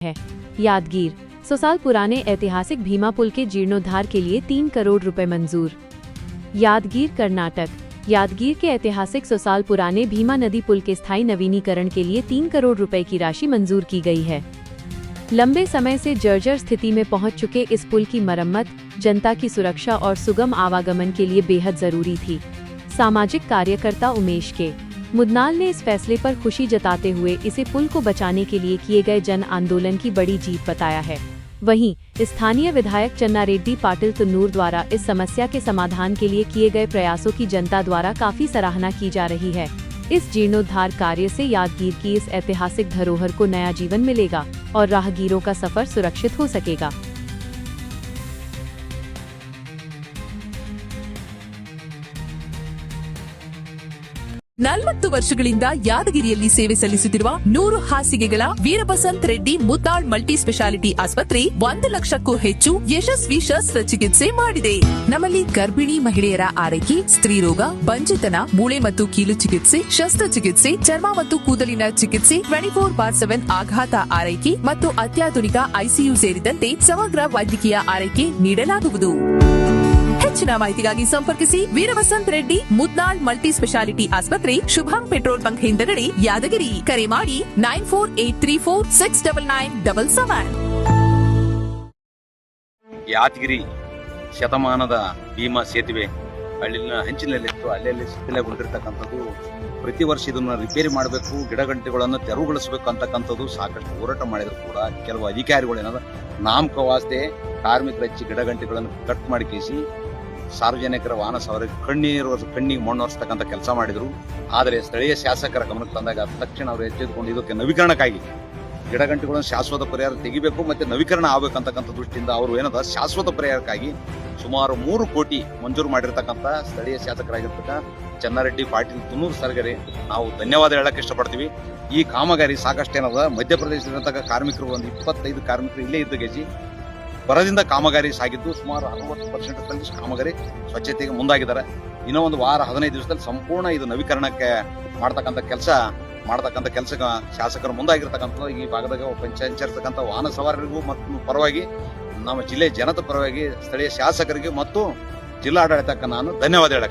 है। यादगीर 100 साल पुराने ऐतिहासिक भीमा पुल के जीर्णोद्धार के लिए 3 करोड़ रुपए मंजूर। यादगीर कर्नाटक यादगीर के ऐतिहासिक 100 साल पुराने भीमा नदी पुल के स्थायी नवीनीकरण के लिए 3 करोड़ रुपए की राशि मंजूर की गई है। लंबे समय से जर्जर स्थिति में पहुंच चुके इस पुल की मरम्मत जनता की सुरक्षा और सुगम आवागमन के लिए बेहद जरूरी थी। सामाजिक कार्यकर्ता उमेश के मुदनाल ने इस फैसले पर खुशी जताते हुए इसे पुल को बचाने के लिए किए गए जन आंदोलन की बड़ी जीत बताया है। वहीं स्थानीय विधायक चन्नारेड्डी पाटिल तुन्नूर द्वारा इस समस्या के समाधान के लिए किए गए प्रयासों की जनता द्वारा काफी सराहना की जा रही है। इस जीर्णोद्धार कार्य से यादगीर की इस ऐतिहासिक धरोहर को नया जीवन मिलेगा और राहगीरों का सफर सुरक्षित हो सकेगा। ನಲವತ್ತು ವರ್ಷಗಳಿಂದ ಯಾದಗಿರಿಯಲ್ಲಿ ಸೇವೆ ಸಲ್ಲಿಸುತ್ತಿರುವ 100 ಹಾಸಿಗೆಗಳ ವೀರಬಸಂತ್ ರೆಡ್ಡಿ ಮುದ್ದಾಳ್ ಮಲ್ಟಿ ಸ್ಪೆಷಾಲಿಟಿ ಆಸ್ಪತ್ರೆ 1 ಲಕ್ಷಕ್ಕೂ ಹೆಚ್ಚು ಯಶಸ್ವಿ ಶಸ್ತ್ರಚಿಕಿತ್ಸೆ ಮಾಡಿದೆ। ನಮ್ಮಲ್ಲಿ ಗರ್ಭಿಣಿ ಮಹಿಳೆಯರ ಆರೈಕೆ, ಸ್ತ್ರೀರೋಗ, ಬಂಜೆತನ, ಮೂಳೆ ಮತ್ತು ಕೀಲು ಚಿಕಿತ್ಸೆ, ಶಸ್ತ್ರಚಿಕಿತ್ಸೆ, ಚರ್ಮ ಮತ್ತು ಕೂದಲಿನ ಚಿಕಿತ್ಸೆ, 24/7 ಆಘಾತ ಆರೈಕೆ ಮತ್ತು ಅತ್ಯಾಧುನಿಕ ಐಸಿಯು ಸೇರಿದಂತೆ ಸಮಗ್ರ ವೈದ್ಯಕೀಯ ಆರೈಕೆ ನೀಡಲಾಗುವುದು। ಹೆಚ್ಚಿನ ಮಾಹಿತಿಗಾಗಿ ಸಂಪರ್ಕಿಸಿ ವೀರಬಸಂತ್ ರೆಡ್ಡಿ ಮುದ್ನಾಳ್ ಮಲ್ಟಿ ಸ್ಪೆಷಾಲಿಟಿ ಆಸ್ಪತ್ರೆ, ಶುಭಂ ಪೆಟ್ರೋಲ್ ಬಂಕ್ ಹಿಂದಗಡೆ, ಯಾದಗಿರಿ। ಕರೆ ಮಾಡಿ 9483469977। ಯಾದಗಿರಿ ಶತಮಾನದ ಭೀಮಾ ಸೇತುವೆ ಅಲ್ಲಿನ ಹಂಚಿನಲ್ಲಿತ್ತು, ಅಲ್ಲಲ್ಲಿ ಶಿಥಿಲಗೊಂಡಿರ್ತಕ್ಕಂಥದ್ದು. ಪ್ರತಿ ವರ್ಷ ಇದನ್ನು ರಿಪೇರಿ ಮಾಡಬೇಕು, ಗಿಡಗಂಟೆಗಳನ್ನು ತೆರವುಗೊಳಿಸಬೇಕು ಅಂತಕ್ಕಂಥದ್ದು ಸಾಕಷ್ಟು ಹೋರಾಟ ಮಾಡಿದ್ರು ಕೂಡ ಕೆಲವು ಅಧಿಕಾರಿಗಳು ಏನದ ನಾಮಕವಾಸ್ತೆ ಕಾರ್ಮಿಕರ ಹಚ್ಚಿ ಗಿಡಗಂಟೆಗಳನ್ನು ಕಟ್ ಮಾಡಿ ಕೇಸಿ ಸಾರ್ವಜನಿಕರ ವಾಹನ ಸವಾರಿಗೆ ಕಣ್ಣಿಗೆ ಮಣ್ಣು ಒರೆಸ್ತಕ್ಕಂಥ ಕೆಲಸ ಮಾಡಿದ್ರು. ಆದರೆ ಸ್ಥಳೀಯ ಶಾಸಕರ ಗಮನಕ್ಕೆ ತಂದಾಗ ತಕ್ಷಣ ಅವರು ಎಚ್ಚೆತ್ತುಕೊಂಡು ಇದಕ್ಕೆ ನವೀಕರಣಕ್ಕಾಗಿ ಗಿಡಗಂಟೆಗಳನ್ನು ಶಾಶ್ವತ ಪರಿಹಾರ ತೆಗಿಬೇಕು ಮತ್ತೆ ನವೀಕರಣ ಆಗಬೇಕಂತಕ್ಕಂಥ ದೃಷ್ಟಿಯಿಂದ ಅವರು ಏನದ ಶಾಶ್ವತ ಪರಿಹಾರಕ್ಕಾಗಿ ಸುಮಾರು 3 ಕೋಟಿ ಮಂಜೂರು ಮಾಡಿರ್ತಕ್ಕಂಥ ಸ್ಥಳೀಯ ಶಾಸಕರಾಗಿರ್ತಕ್ಕ ಚನ್ನಾರೆಡ್ಡಿ ಪಾಟೀಲ್ ತುನ್ನೂರ್ ಸರ್ಗರೆ ನಾವು ಧನ್ಯವಾದ ಹೇಳಕ್ಕೆ ಇಷ್ಟಪಡ್ತೀವಿ. ಈ ಕಾಮಗಾರಿ ಸಾಕಷ್ಟು ಏನದ ಮಧ್ಯಪ್ರದೇಶದ ಕಾರ್ಮಿಕರು ಒಂದು 25 ಕಾರ್ಮಿಕರು ಇಲ್ಲೇ ಇದ್ದ ಗೆಜಿ ಬರದಿಂದ ಕಾಮಗಾರಿ ಸಾಗಿದ್ದು ಸುಮಾರು 60% ಕಾಮಗಾರಿ ಸ್ವಚ್ಛತೆಗೆ ಮುಂದಾಗಿದ್ದಾರೆ. ಇನ್ನೂ ಒಂದು ವಾರ 15 ದಿವಸದಲ್ಲಿ ಸಂಪೂರ್ಣ ಇದು ನವೀಕರಣಕ್ಕೆ ಮಾಡತಕ್ಕಂಥ ಕೆಲಸ ಶಾಸಕರು ಮುಂದಾಗಿರ್ತಕ್ಕಂಥ ಈ ಭಾಗದಾಗ ಸಂಚರಿಸತಕ್ಕಂಥ ವಾಹನ ಸವಾರರಿಗೂ ಮತ್ತು ಪರವಾಗಿ ನಮ್ಮ ಜಿಲ್ಲೆ ಜನತೆ ಪರವಾಗಿ ಸ್ಥಳೀಯ ಶಾಸಕರಿಗೆ ಮತ್ತು ಜಿಲ್ಲಾಡಳಿತಕ್ಕೆ ನಾನು ಧನ್ಯವಾದ ಹೇಳಕ್ಕೆ